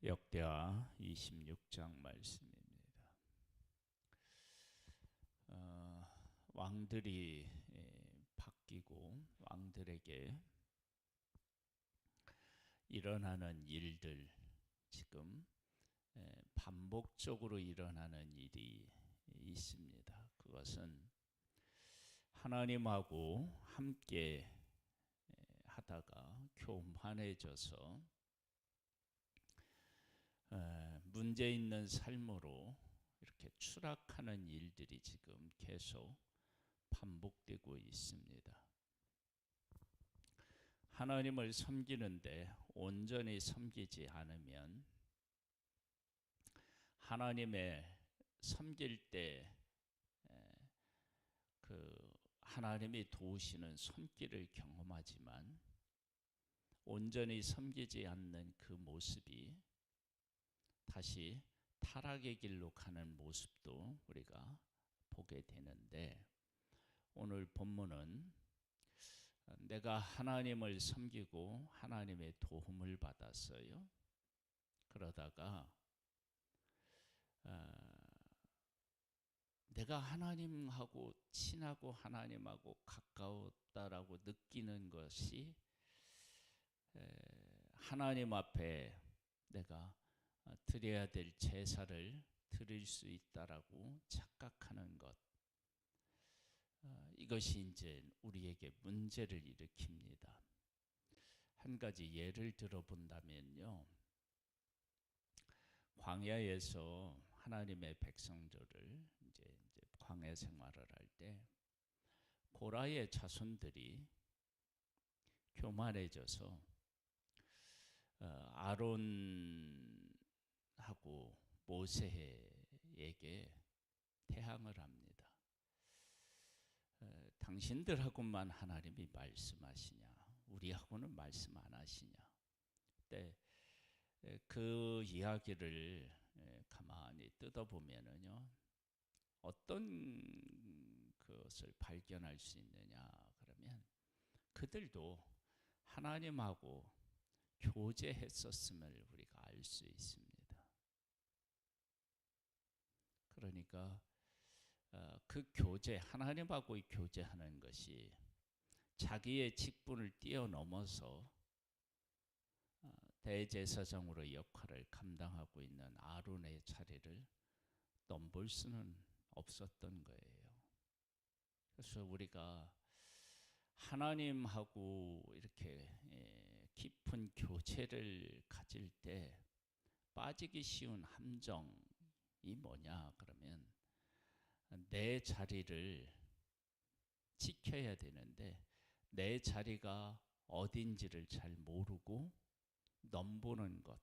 역대하 26장 말씀입니다. 왕들이 바뀌고 왕들에게 일어나는 일들, 지금 반복적으로 일어나는 일이 있습니다. 그것은 하나님하고 함께 하다가 교만해져서 문제 있는 삶으로 이렇게 추락하는 일들이 지금 계속 반복되고 있습니다. 하나님을 섬기는데 온전히 섬기지 않으면 하나님의 섬길 때 하나님이 도우시는 손길을 경험하지만 온전히 섬기지 않는 그 모습이 다시 타락의 길로 가는 모습도 우리가 보게 되는데, 오늘 본문은 내가 하나님을 섬기고 하나님의 도움을 받았어요. 그러다가 내가 하나님하고 친하고 하나님하고 가까웠다라고 느끼는 것이 하나님 앞에 내가 드려야 될 제사를 드릴 수 있다라고 착각하는 것, 이것이 이제 우리에게 문제를 일으킵니다. 한 가지 예를 들어본다면요, 광야에서 하나님의 백성들을 이제 광야 생활을 할 때 고라의 자손들이 교만해져서 아론하고 모세에게 태항을 합니다. 당신들하고만 하나님이 말씀하시냐, 우리하고는 말씀 안 하시냐. 그때 그 이야기를 가만히 뜯어보면은요, 어떤 것을 발견할 수 있느냐 그러면 그들도 하나님하고 교제했었음을 우리가 알 수 있습니다. 그러니까 그 교제, 하나님하고 교제하는 것이 자기의 직분을 뛰어넘어서 대제사장으로 역할을 감당하고 있는 아론의 자리를 넘볼 수는 없었던 거예요. 그래서 우리가 하나님하고 이렇게 깊은 교제를 가질 때 빠지기 쉬운 함정이 뭐냐 그러면, 내 자리를 지켜야 되는데 내 자리가 어딘지를 잘 모르고 넘보는 것.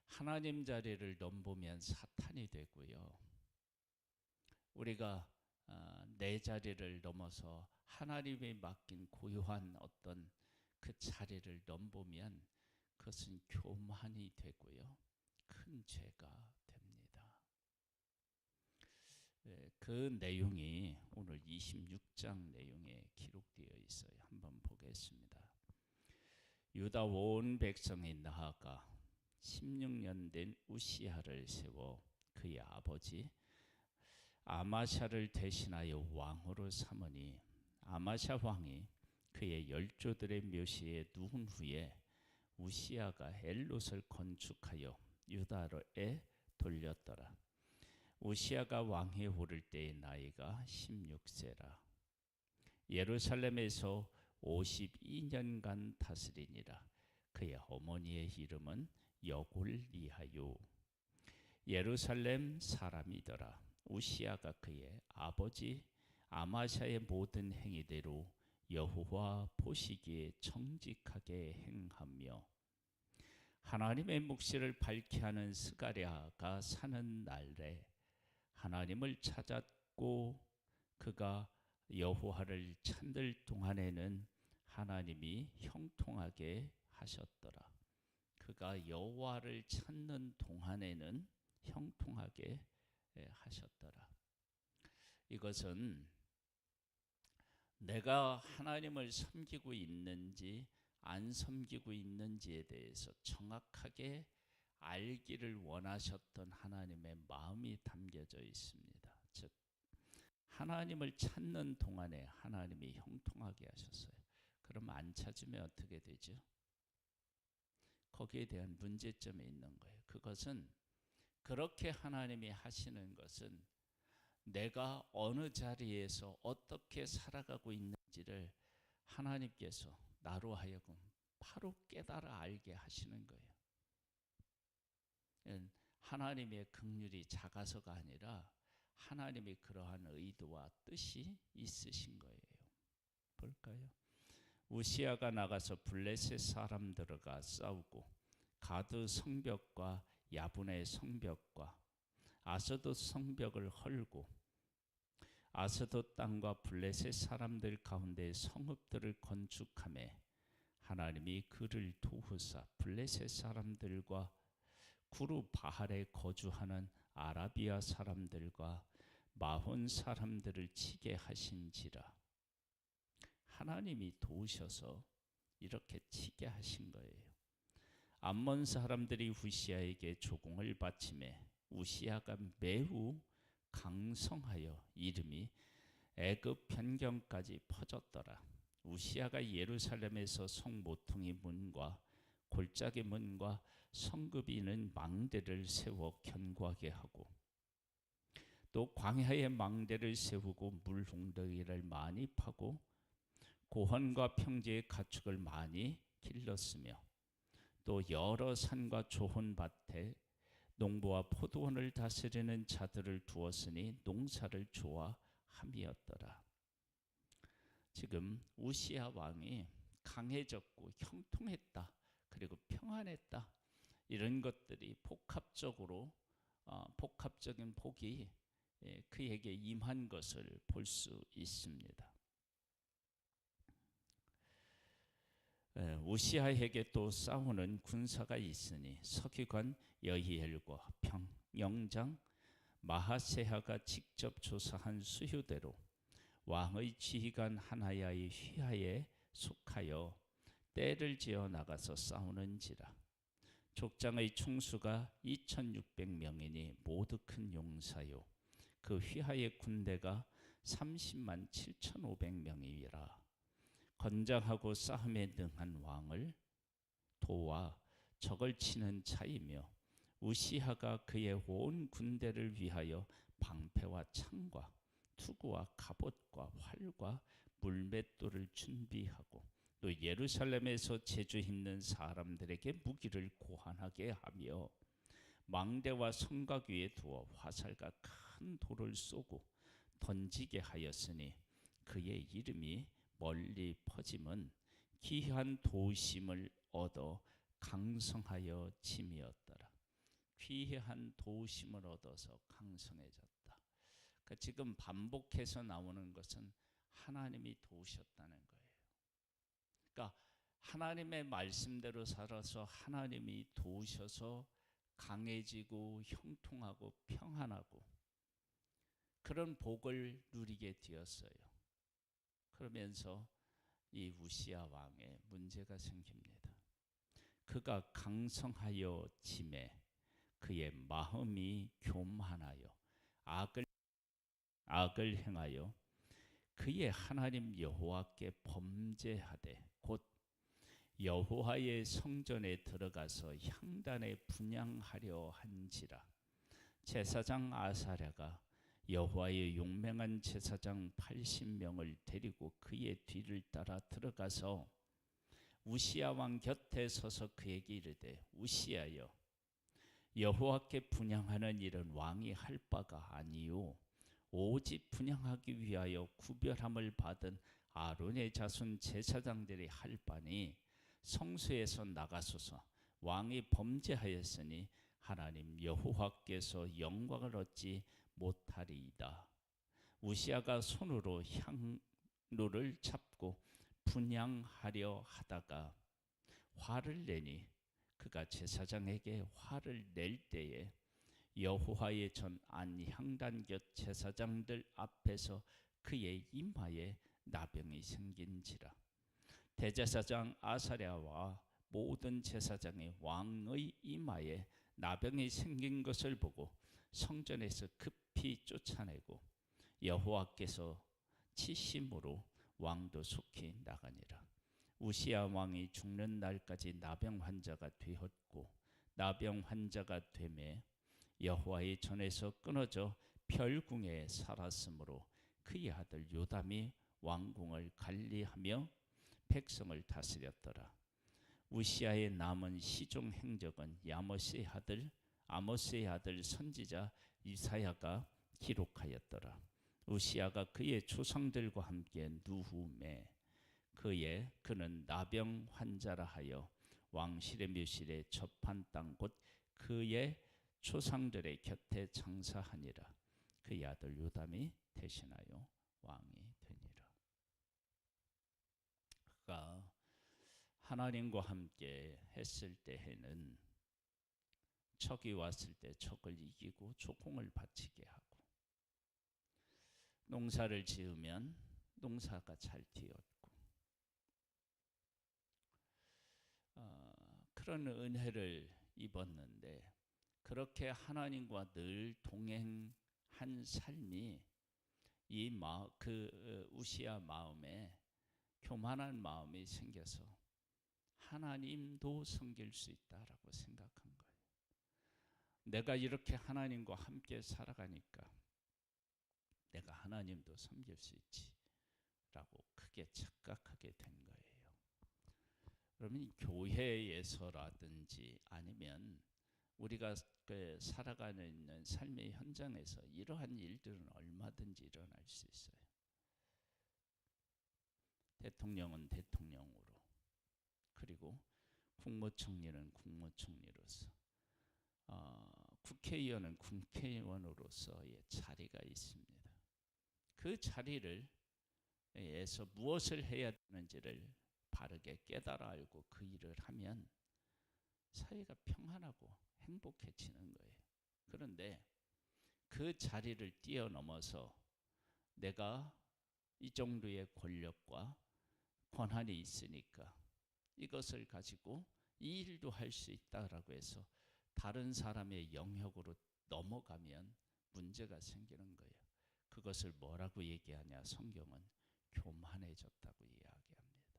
하나님 자리를 넘보면 사탄이 되고요, 우리가 내 자리를 넘어서 하나님이 맡긴 고유한 어떤 그 자리를 넘보면 그것은 교만이 되고요, 큰 죄가 됩니다. 그 내용이 오늘 26장 내용에 기록되어 있어요. 한번 보겠습니다. 유다 온 백성이 나아가 16년 된 우시야를 세워 그의 아버지 아마샤를 대신하여 왕으로 삼으니, 아마샤 왕이 그의 열조들의 묘시에 누운 후에 우시야가 엘롯을 건축하여 유다에 돌렸더라. 우시야가 왕에 오를 때의 나이가 16세라. 예루살렘에서 52년간 다스리니라. 그의 어머니의 이름은 여골리하요, 예루살렘 사람이더라. 우시야가 그의 아버지 아마샤의 모든 행위대로 여호와 보시기에 정직하게 행하며, 하나님의 묵시를 밝히 하는 스가랴가 사는 날에 하나님을 찾았고, 그가 여호와를 찾을 동안에는 하나님이 형통하게 하셨더라. 그가 여호와를 찾는 동안에는 형통하게 하셨더라. 이것은 내가 하나님을 섬기고 있는지 안 섬기고 있는지에 대해서 정확하게 알기를 원하셨던 하나님의 마음이 담겨져 있습니다. 즉 하나님을 찾는 동안에 하나님이 형통하게 하셨어요. 그럼 안 찾으면 어떻게 되죠? 거기에 대한 문제점이 있는 거예요. 그것은 그렇게 하나님이 하시는 것은 내가 어느 자리에서 어떻게 살아가고 있는지를 하나님께서 나로 하여금 바로 깨달아 알게 하시는 거예요. 하나님의 긍휼이 작아서가 아니라 하나님이 그러한 의도와 뜻이 있으신 거예요. 볼까요? 우시아가 나가서 블레셋 사람들과 싸우고 가드 성벽과 야분의 성벽과 아스돗 성벽을 헐고 아스돗 땅과 블레셋 사람들 가운데 성읍들을 건축하매 하나님이 그를 도우사 블레셋 사람들과 구루 바할에 거주하는 아라비아 사람들과 마혼 사람들을 치게 하신지라. 하나님이 도우셔서 이렇게 치게 하신 거예요. 암몬 사람들이 우시아에게 조공을 바치매 우시아가 매우 강성하여 이름이 애굽 변경까지 퍼졌더라. 우시아가 예루살렘에서 성 모퉁이 문과 골짜기 문과 성읍이 있는 망대를 세워 견고하게 하고 또 광야에 망대를 세우고 물홍덩이를 많이 파고 고원과 평지의 가축을 많이 길렀으며 또 여러 산과 좋은 밭에 농부와 포도원을 다스리는 자들을 두었으니 농사를 좋아함이었더라. 지금 우시아 왕이 강해졌고 형통했다. 그리고 평안했다. 이런 것들이 복합적인 복이 그에게 임한 것을 볼 수 있습니다. 우시아에게 또 싸우는 군사가 있으니 서기관 여히엘과 영장 마하세야가 직접 조사한 수효대로 왕의 지휘관 하나야의 휘하에 속하여 떼를 지어 나가서 싸우는지라. 족장의 총수가 2600명이니 모두 큰 용사요 그 휘하의 군대가 30만 7500명이라. 건장하고 싸움에 능한 왕을 도와 적을 치는 자이며 우시아가 그의 온 군대를 위하여 방패와 창과 투구와 갑옷과 활과 물맷돌을 준비하고 또 예루살렘에서 재주 있는 사람들에게 무기를 고안하게 하며 망대와 성곽 위에 두어 화살과 큰 돌을 쏘고 던지게 하였으니 그의 이름이 멀리 퍼짐은 귀한 도심을 얻어 강성하여 짐이었더라. 귀한 도심을 얻어서 강성해졌다. 그러니까 지금 반복해서 나오는 것은 하나님이 도우셨다는 거예요. 그러니까 하나님의 말씀대로 살아서 하나님이 도우셔서 강해지고 형통하고 평안하고 그런 복을 누리게 되었어요. 그러면서 이 우시아 왕에 문제가 생깁니다. 그가 강성하여 짐에 그의 마음이 교만하여 악을 행하여 그의 하나님 여호와께 범죄하되 곧 여호와의 성전에 들어가서 향단에 분향하려 한지라. 제사장 아사랴가 여호와의 용맹한 제사장 80명을 데리고 그의 뒤를 따라 들어가서 우시아 왕 곁에 서서 그에게 이르되 우시아여 여호와께 분향하는 일은 왕이 할 바가 아니요 오직 분향하기 위하여 구별함을 받은 아론의 자손 제사장들이 할 바니 성소에서 나가소서. 왕이 범죄하였으니 하나님 여호와께서 영광을 얻지 못하리이다. 우시아가 손으로 향로를 잡고 분향하려 하다가 화를 내니 그가 제사장에게 화를 낼 때에 여호와의 전 안향단 곁 제사장들 앞에서 그의 이마에 나병이 생긴지라. 대제사장 아사랴와 모든 제사장이 왕의 이마에 나병이 생긴 것을 보고 성전에서 급히 쫓아내고 여호와께서 치심으로 왕도 속히 나가니라. 우시야 왕이 죽는 날까지 나병 환자가 되었고 나병 환자가 되매 여호와의 전에서 끊어져 별궁에 살았으므로 그의 아들 요담이 왕궁을 관리하며 백성을 다스렸더라. 우시야의 남은 시종 행적은 아모스의 아들 선지자 이사야가 기록하였더라. 우시야가 그의 조상들과 함께 누후매 그는 나병 환자라 하여 왕실의 묘실에 접한 땅 곧 그의 조상들의 곁에 장사하니라. 그의 아들 요담이 대신하여 왕이 되니라. 그가 하나님과 함께 했을 때에는 적이 왔을 때 적을 이기고 조공을 바치게 하고, 농사를 지으면 농사가 잘 되었고, 그런 은혜를 입었는데, 그렇게 하나님과 늘 동행한 삶이 우시야 마음에 교만한 마음이 생겨서 하나님도 섬길 수 있다라고 생각한 거예요. 내가 이렇게 하나님과 함께 살아가니까 내가 하나님도 섬길 수 있지라고 크게 착각하게 된 거예요. 그러면 교회에서라든지 아니면 우리가 살아가는 삶의 현장에서 이러한 일들은 얼마든지 일어날 수 있어요. 대통령은 대통령으로, 그리고 국무총리는 국무총리로서, 국회의원은 국회의원으로서의 자리가 있습니다. 그 자리를 에서 무엇을 해야 되는지를 바르게 깨달아 알고 그 일을 하면 사회가 평안하고 행복해지는 거예요. 그런데 그 자리를 뛰어넘어서 내가 이 정도의 권력과 권한이 있으니까 이것을 가지고 이 일도 할 수 있다라고 해서 다른 사람의 영역으로 넘어가면 문제가 생기는 거예요. 그것을 뭐라고 얘기하냐? 성경은 교만해졌다고 이야기합니다.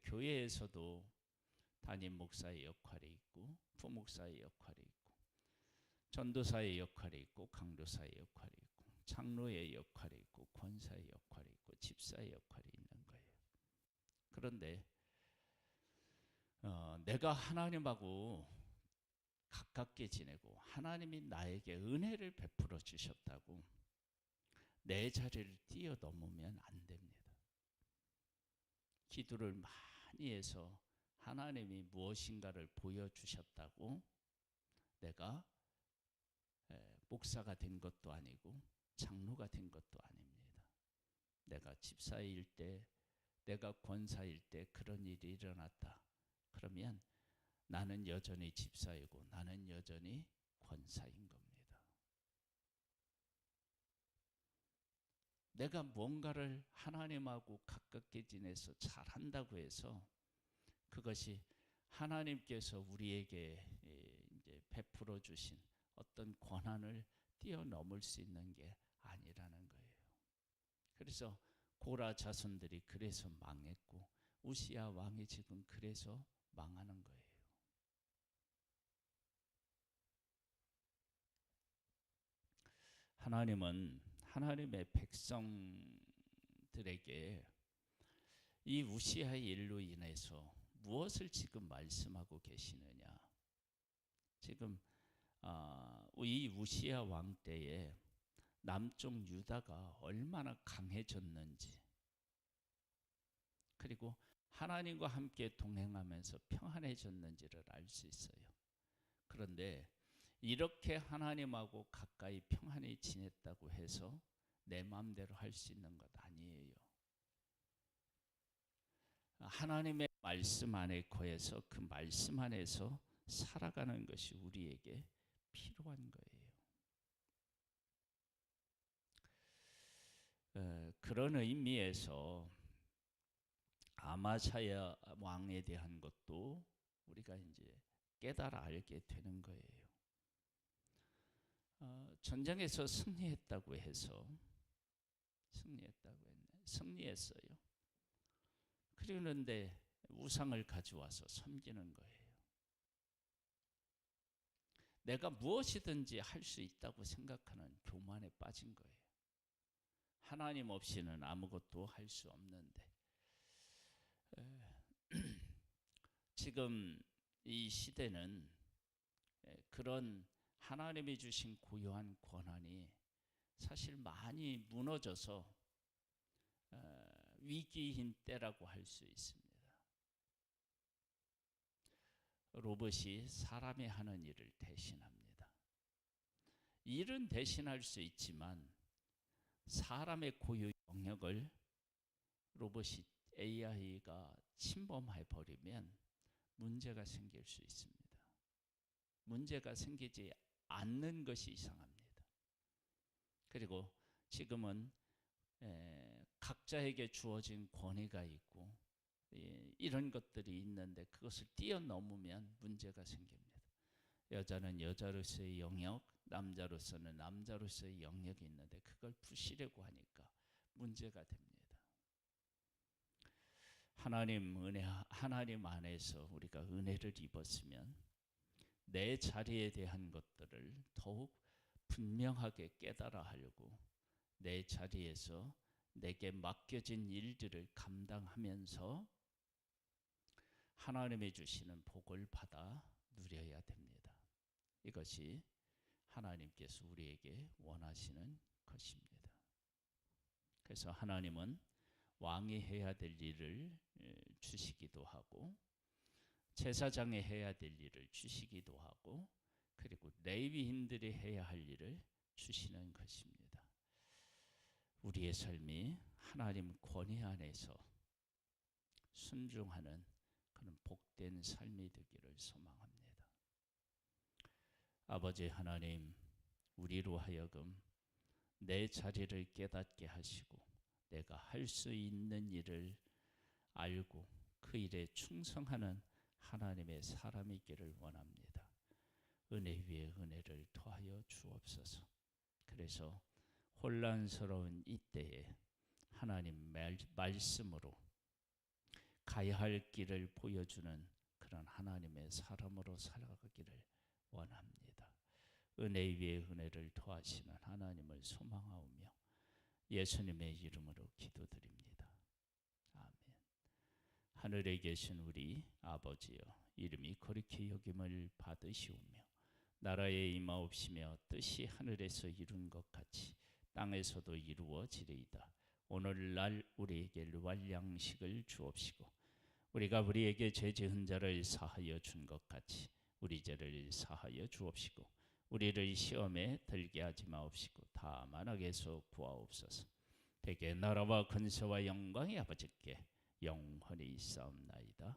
교회에서도 담임 목사의 역할이 있고, 부목사의 역할이 있고, 전도사의 역할이 있고, 강도사의 역할이 있고, 장로의 역할이 있고, 권사의 역할이 있고, 집사의 역할이 있는 거예요. 그런데 내가 하나님하고 가깝게 지내고 하나님이 나에게 은혜를 베풀어 주셨다고 내 자리를 뛰어넘으면 안 됩니다. 기도를 많이 해서 하나님이 무엇인가를 보여주셨다고 내가 목사가 된 것도 아니고 장로가 된 것도 아닙니다. 내가 집사일 때, 내가 권사일 때 그런 일이 일어났다. 그러면 나는 여전히 집사이고 나는 여전히 권사인 겁니다. 내가 뭔가를 하나님하고 가깝게 지내서 잘한다고 해서 그것이 하나님께서 우리에게 이제 베풀어 주신 어떤 권한을 뛰어넘을 수 있는 게 아니라는 거예요. 그래서 고라 자손들이 그래서 망했고 우시야 왕이 지금 그래서 망하는 거예요. 하나님은 하나님의 백성들에게 이 우시야의 일로 인해서 무엇을 지금 말씀하고 계시느냐? 지금 이 우시야 왕 때에 남쪽 유다가 얼마나 강해졌는지, 그리고 하나님과 함께 동행하면서 평안해졌는지를 알 수 있어요. 그런데 이렇게 하나님하고 가까이 평안히 지냈다고 해서 내 마음대로 할 수 있는 것 아니에요. 하나님의 말씀 안에 거해서 그 말씀 안에서 살아가는 것이 우리에게 필요한 거예요. 그런 의미에서 아마사야 왕에 대한 것도 우리가 이제 깨달아 알게 되는 거예요. 전쟁에서 승리했다고 승리했어요. 그러는데 우상을 가져와서 섬기는 거예요. 내가 무엇이든지 할 수 있다고 생각하는 교만에 빠진 거예요. 하나님 없이는 아무것도 할 수 없는데 지금 이 시대는 그런 하나님이 주신 고유한 권한이 사실 많이 무너져서 위기인 때라고 할 수 있습니다. 로봇이 사람이 하는 일을 대신합니다. 일은 대신할 수 있지만 사람의 고유 영역을 로봇이 AI가 침범해 버리면 문제가 생길 수 있습니다. 문제가 생기지 않는 것이 이상합니다. 그리고 지금은 각자에게 주어진 권위가 있고 이런 것들이 있는데 그것을 뛰어넘으면 문제가 생깁니다. 여자는 여자로서의 영역, 남자로서는 남자로서의 영역이 있는데 그걸 부시려고 하니까 문제가 됩니다. 하나님 안에서 우리가 은혜를 입었으면 내 자리에 대한 것들을 더욱 분명하게 깨달아 하려고 내 자리에서 내게 맡겨진 일들을 감당하면서 하나님이 주시는 복을 받아 누려야 됩니다. 이것이 하나님께서 우리에게 원하시는 것입니다. 그래서 하나님은 왕이 해야 될 일을 주시기도 하고 제사장이 해야 될 일을 주시기도 하고 그리고 레위인들이 해야 할 일을 주시는 것입니다. 우리의 삶이 하나님 권위 안에서 순종하는 그런 복된 삶이 되기를 소망합니다. 아버지 하나님, 우리로 하여금 내 자리를 깨닫게 하시고 내가 할 수 있는 일을 알고 그 일에 충성하는 하나님의 사람이기를 원합니다. 은혜 위에 은혜를 더하여 주옵소서. 그래서 혼란스러운 이때에 하나님 말씀으로 가야 할 길을 보여주는 그런 하나님의 사람으로 살아가기를 원합니다. 은혜 위에 은혜를 더하시는 하나님을 소망하오며 예수님의 이름으로 기도드립니다. 아멘. 하늘에 계신 우리 아버지여, 이름이 거룩히 여김을 받으시오며 나라에 임하옵시며 뜻이 하늘에서 이룬 것 같이 땅에서도 이루어지리이다. 오늘날 우리에게 누할 양식을 주옵시고 우리가 우리에게 죄 지은 자를 사하여 준 것 같이 우리 죄를 사하여 주옵시고 우리를 시험에 들게 하지 마옵시고 다만 악에서 구하옵소서. 대개 나라와 권세와 영광이 아버지께 영원히 있사옵나이다.